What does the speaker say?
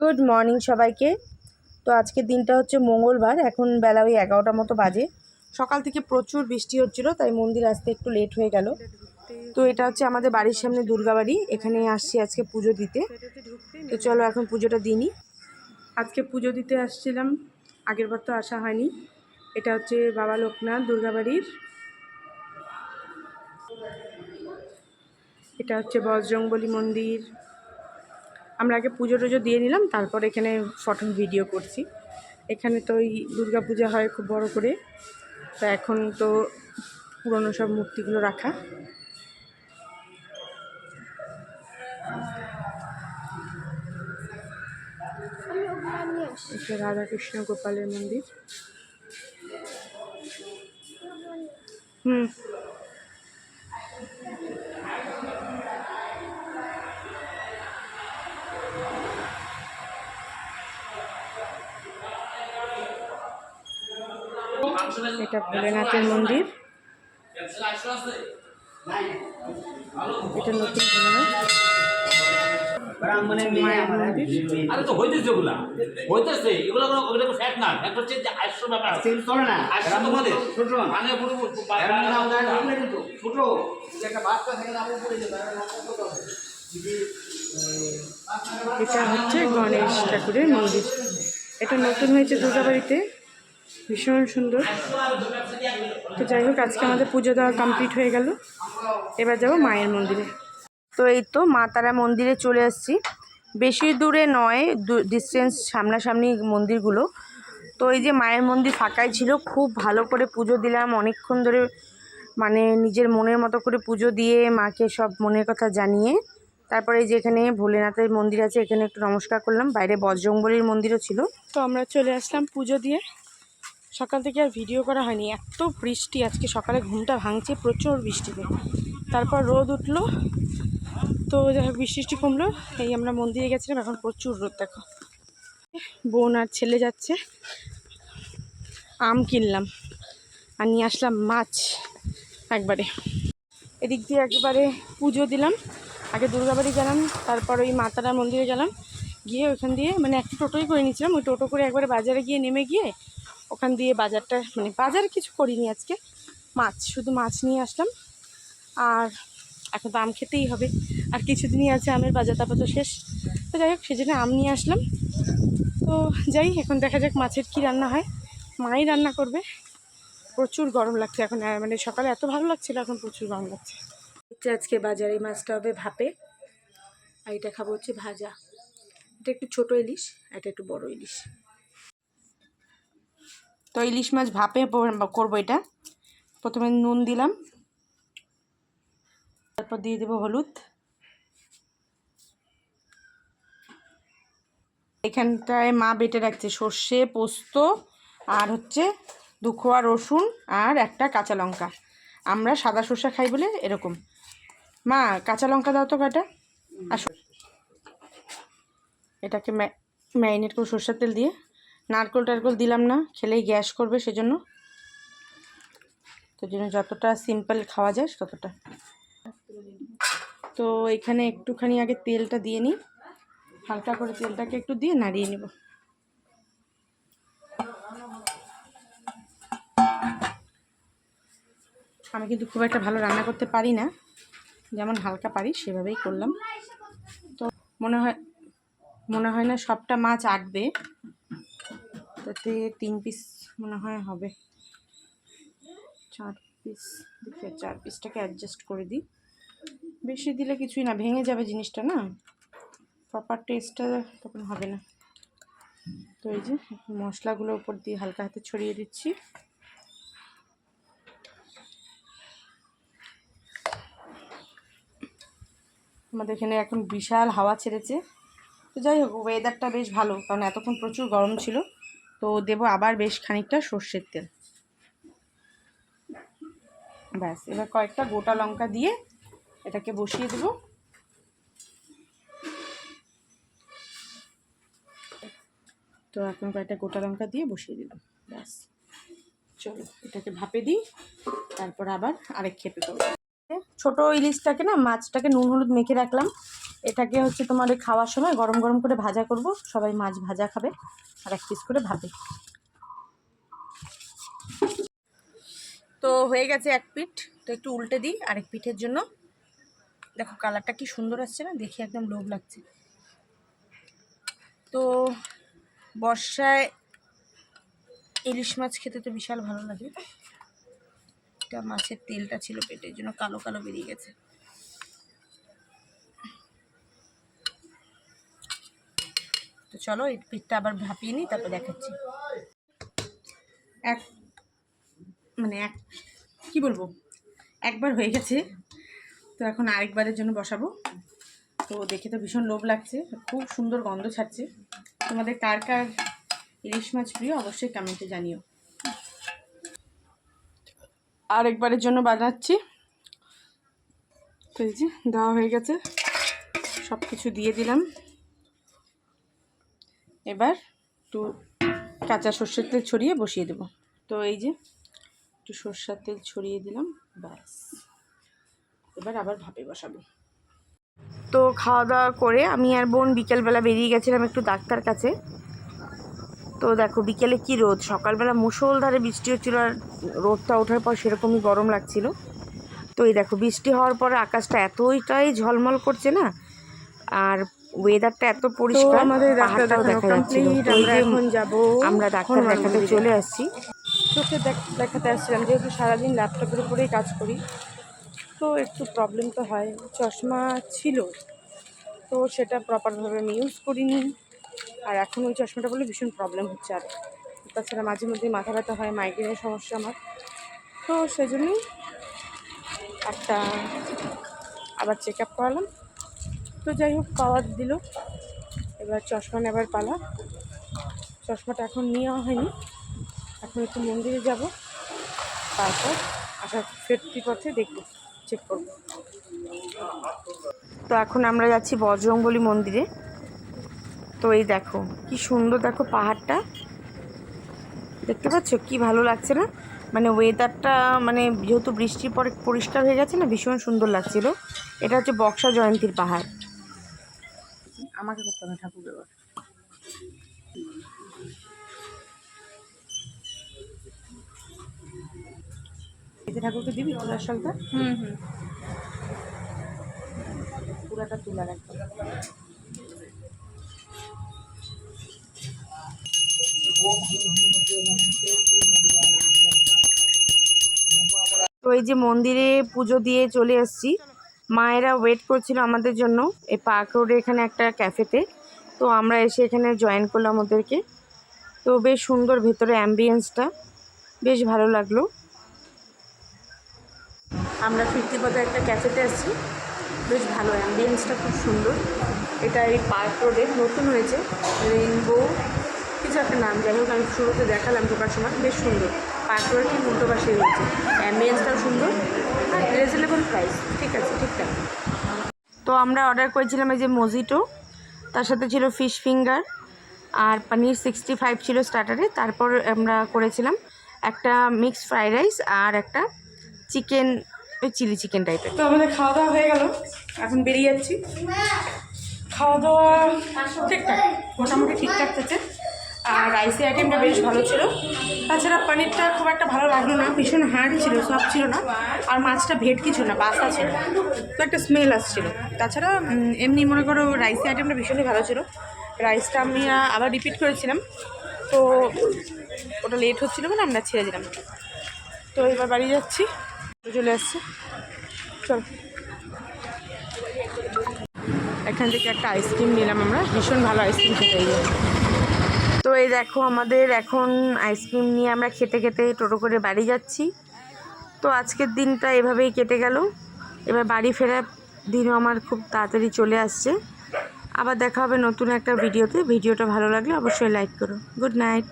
Good morning সবাইকে। তো আজকের দিনটা হচ্ছে মঙ্গলবার, এখন বেলা ওই 11টার মতো বাজে। সকাল থেকে প্রচুর বৃষ্টি হচ্ছিল, তাই মন্দির আসতে একটু লেট হয়ে গেল। তো এটা হচ্ছে আমাদের বাড়ির সামনে দুর্গাবাড়ি, এখানে আসছি আজকে পুজো দিতে। তো চলো এখন পুজোটা দিই। আজকে পুজো দিতে আসছিলাম, আগের বার তো আসা হয়নি। এটা হচ্ছে বাবা লোকনাথ দুর্গাবাড়ির, এটা হচ্ছে বজরংবলী মন্দির। আমরা আগে পুজো টুজো দিয়ে নিলাম, তারপর এখানে ফটো ভিডিও করছি। এখানে তো ওই দুর্গা পূজা হয় খুব বড় করে, তো এখন তো পুরনো সব মূর্তিগুলো রাখা। এটা রাধাকৃষ্ণ গোপালের মন্দির। এটা ভোলেনাথের মন্দির, এটা নতুন ভোলেনাথ। মায়ের মন্দির, আরে তো হইতেছে ওগুলা হইতেছে এগুলো ওগুলো ফ্যাক্ট না, ফ্যাক্ট হচ্ছে যে 800 ব্যাপার সেল করে না 800 তোমাদের ছোট মানে পুরো ছোট একটা বাচ্চা থেকে নাম পড়ে যাবে। এটা হচ্ছে গণেশ ঠাকুরের মন্দির, এটা নতুন হয়েছে দুর্গাবাড়িতে, ভীষণ সুন্দর। তো যাই হোক, আজকে আমাদের পুজো দেওয়া কমপ্লিট হয়ে গেল, এবার যাবো মায়ের মন্দিরে। তো এই তো মা তারা মন্দিরে চলে আসছি, বেশি দূরে নয়, ডিস্টেন্স সামনাসামনি মন্দিরগুলো। তো এই যে মায়ের মন্দির ফাঁকাই ছিল, খুব ভালো করে পুজো দিলাম অনেকক্ষণ ধরে, মানে নিজের মনের মতো করে পুজো দিয়ে মাকে সব মনের কথা জানিয়ে তারপরে এই যে এখানে ভোলেনাথের মন্দির আছে, এখানে একটু নমস্কার করলাম। বাইরে বজরংবলীর মন্দিরও ছিল। তো আমরা চলে আসলাম পুজো দিয়ে। সকাল থেকে আর ভিডিও করা হয়নি, এত বৃষ্টি আজকে, সকালে ঘুমটা ভাঙছে প্রচুর বৃষ্টিতে, তারপর রোদ উঠলো। তো যাই হোক, বৃষ্টি কমলো, এই আমরা মন্দিরে গেছিলাম, এখন প্রচুর রোদ। দেখো বোন আর ছেলে যাচ্ছে, আম কিনলাম আর নিয়ে আসলাম মাছ একবারে। এদিক দিয়ে একবারে পুজো দিলাম, আগে দুর্গাবাড়ি গেলাম, তারপর ওই মাতারার মন্দিরে গেলাম, গিয়ে ওখান দিয়ে মানে একটা টোটোই করে নিয়েছিলাম, ওই টোটো করে একবারে বাজারে গিয়ে নেমে গিয়ে ওখান দিয়ে বাজারটা, মানে বাজার কিছু করিনি আজকে, শুধু মাছ নিয়ে আসলাম। আর এখন তো আম খেতেই হবে, আর কিছুদিনই আছে আমের বাজার, তারপর তো শেষ। তো যাই হোক, সেজন্য আম নিয়ে আসলাম। তো যাই, এখন দেখা যাক মাছের কি রান্না হয়, মাই রান্না করবে। প্রচুর গরম লাগছে এখন, মানে সকালে এত ভালো লাগছিল, এখন প্রচুর গরম লাগছে। আজকে বাজারে মাছটা হবে ভাপে, আর এটা খাবো হচ্ছে ভাজা। এটা একটু ছোট ইলিশ, এটা একটু বড় ইলিশ। তো ইলিশ মাছ ভাপে করবো। এটা প্রথমে নুন দিলাম, তারপর দিয়ে দেবো হলুদ। এখানটায় মা বেটে রাখছে সর্ষে, পোস্ত, আর হচ্ছে 2 কোয়া রসুন আর একটা কাঁচা লঙ্কা। আমরা সাদা সর্ষে খাই বলে এরকম। মা কাঁচা লঙ্কা দাও তো কয়টা। আসো, এটাকে ম্যারিনেট করে সর্ষের তেল দিয়ে, নারকেল টারকেল দিলাম না, খেলেই গ্যাস করবে, সেজন্য তো জন্য যতটা সিম্পল খাওয়া যায় ততটা। তো এখানে একটুখানি আগে তেলটা দিয়ে নিই, হালকা করে তেলটাকে একটু দিয়ে নাড়িয়ে নেব। আমি কিন্তু খুব একটা ভালো রান্না করতে পারি না, যেমন হালকা পারি সেভাবেই করলাম। তো মনে হয় না সবটা মাছ আটবে, তাতে 3 পিস মনে হয় হবে, 4 পিস। দেখে 4 পিসটাকে অ্যাডজাস্ট করে দিই, বেশি দিলে কিছুই না, ভেঙে যাবে জিনিসটা, না প্রপার টেস্টটা তখন হবে না। তো এই যে মশলাগুলো উপর দিয়ে হালকা হাতে ছড়িয়ে দিচ্ছি। আমাদের এখানে এখন বিশাল হাওয়া ছেড়েছে। তো যাই হোক, ওয়েদারটা বেশ ভালো, কারণ এতক্ষণ প্রচুর গরম ছিল। তো দেবো আবার বেশ খানিকটা সর্ষের তেল, ব্যাস। এবার কয়েকটা গোটা লঙ্কা দিয়ে এটাকে বসিয়ে দেবো। তো এখন কয়েকটা গোটা লঙ্কা দিয়ে বসিয়ে দিলাম, ব্যাস। চলো এটাকে ভাপে দিই, তারপর আবার আরেক খেপে করবো। ছোটো ইলিশটাকে না, মাছটাকে নুন হলুদ মেখে রাখলাম, এটাকে হচ্ছে তোমার ওই খাওয়ার সময় গরম গরম করে ভাজা করব, সবাই মাছ ভাজা খাবে আর এক পিস করে ভাবে। তো হয়ে গেছে এক পিঠ, তো একটু উল্টে দিই আরেক পিঠের জন্য। দেখো কালারটা কি সুন্দর আসছে না, দেখে একদম লোভ লাগছে। তো বর্ষায় ইলিশ মাছ খেতে তো বিশাল ভালো লাগে। এটা মাছের তেলটা ছিল পেটের জন্য কালো কালো বেরিয়ে গেছে। তো চলো এই পিঠটা আবার ভাপিয়ে নিই, তারপর দেখাচ্ছি। কি বলবো, একবার হয়ে গেছে, তো এখন আরেকবারের জন্য বসাবো। তো দেখে তো ভীষণ লোভ লাগছে, খুব সুন্দর গন্ধ ছাড়ছে। তোমাদের কার কার ইলিশ মাছ প্রিয় অবশ্যই কমেন্টে জানিও। আরেকবারের জন্য বানাচ্ছি। তো এই যে দেওয়া হয়ে গেছে, সব কিছু দিয়ে দিলাম। এবার একটু কাঁচা সর্ষের তেল ছড়িয়ে বসিয়ে দেব। তো এই যে একটু সর্ষের তেল ছড়িয়ে দিলাম, ব্যাস এবার আবার ভাপে বসাবো। তো খাওয়া দাওয়া করে আমি আর বোন বিকেলবেলা বেরিয়ে গেছিলাম একটু ডাক্তার কাছে। তো দেখো বিকেলে কি রোদ, সকালবেলা মুষলধারে বৃষ্টি হচ্ছিলো আর রোদটা ওঠার পর সেরকমই গরম লাগছিল। তো এই দেখো বৃষ্টি হওয়ার পরে আকাশটা এতটাই ঝলমল করছে না, আর ওয়েদারটা এত পরিষ্কার, আমাদের পাহাড়টাও দেখা যাচ্ছিল। এখন যাব, আমরা ডাক্তার দেখাতে চলে আসছি। চোখে দেখাতে আসছিলাম, যেহেতু সারাদিন ল্যাপটপের উপরেই কাজ করি, তো একটু প্রবলেম তো হয়। চশমা ছিল, তো সেটা প্রপারভাবে আমি ইউজ করিনি, আর এখন ওই চশমাটা বলে ভীষণ প্রবলেম হচ্ছে। আর তাছাড়া মাঝে মধ্যে মাথা ব্যথা হয়, মাইগ্রেনের সমস্যা আমার, তো সেজন্যই একটা আবার চেক আপ করালাম। তো যাই হোক পাওয়ার দিল, এবার চশমা নেবার পালা। চশমাটা এখন নেওয়া হয়নি, এখন একটু মন্দিরে যাব, তারপর ফেরতি পথে দেখব, চেক করব। তো এখন আমরা যাচ্ছি বজরংবলী মন্দিরে। তো এই দেখো কি সুন্দর, দেখো পাহাড়টা দেখতে পাচ্ছ, কি ভালো লাগছে না? মানে ওয়েদারটা মানে যেহেতু বৃষ্টির পরে পরিষ্কার হয়ে গেছে না, ভীষণ সুন্দর লাগছিল। এটা হচ্ছে বক্সা জয়ন্তীর পাহাড়। আমাকে করতে হবে ঠাকুর দেওয়ার। এতে ঠাকুরকে দিবি তোলার শালটা? পুরাটা তুলার একদম। তো এই যে মন্দিরে পুজো দিয়ে চলে এসেছি, মায়েরা ওয়েট করছিল আমাদের জন্য এই পার্ক রোডে এখানে একটা ক্যাফেতে। তো আমরা এসে এখানে জয়েন করলাম ওদেরকে। তো বেশ সুন্দর ভেতরে অ্যাম্বিয়েন্সটা, বেশ ভালো লাগলো। আমরা ফিরতি পথে একটা ক্যাফেতে আসছি, বেশ ভালো, অ্যাম্বিয়েন্সটা খুব সুন্দর। এটা এই পার্ক রোডে নতুন হয়েছে, রেইনবো কিছু একটা নাম, যাই হোক আমি শুরুতে দেখালাম ঢোকার সময়, বেশ সুন্দর। পার্ক রোডের ঠিক উল্টো পাশেই রয়েছে, অ্যাম্বিয়েন্সটাও সুন্দর আর রিজনেবল প্রাইস, ঠিক আছে ঠিকঠাক। তো আমরা অর্ডার করেছিলাম এই যে মজিটো, তার সাথে ছিল ফিশ ফিঙ্গার আর পনির 65 ছিল স্টার্টারে। তারপর আমরা করেছিলাম একটা মিক্সড ফ্রাইড রাইস আর একটা চিকেন, ওই চিলি চিকেন টাইপের। তো আমাদের খাওয়া দাওয়া হয়ে গেল, এখন বেরিয়ে যাচ্ছি। খাওয়া দাওয়া ঠিকঠাক, মোটামুটি ঠিকঠাক আছে। আর রাইসের আইটেমটা বেশ ভালো ছিল, তাছাড়া পনিরটা খুব একটা ভালো লাগলো না, ভীষণ হার্ড ছিল, সফট ছিল না। আর মাছটা ভেটকি ছিল না, বাসা ছিল, তো একটা স্মেল আসছিল। তাছাড়া এমনি মনে করো রাইসের আইটেমটা ভীষণই ভালো ছিল। রাইসটা আমি আবার রিপিট করেছিলাম, তো ওটা লেট হচ্ছিলো বলে আমরা ছেড়ে দিলাম। তো এবার বাড়ি যাচ্ছি, চলে আসছে। চল, এখান থেকে একটা আইসক্রিম নিলাম আমরা, ভীষণ ভালো আইসক্রিম খেতে। তো এই দেখো আমাদের এখন আইসক্রিম নিয়ে আমরা খেতে খেতে টোটো করে বাড়ি যাচ্ছি। তো আজকের দিনটা এভাবেই কেটে গেল। এবার বাড়ি ফেরার দিনও আমার খুব তাড়াতাড়ি চলে আসছে। আবার দেখা হবে নতুন একটা ভিডিওতে। ভিডিওটা ভালো লাগলে অবশ্যই লাইক করো। Good night.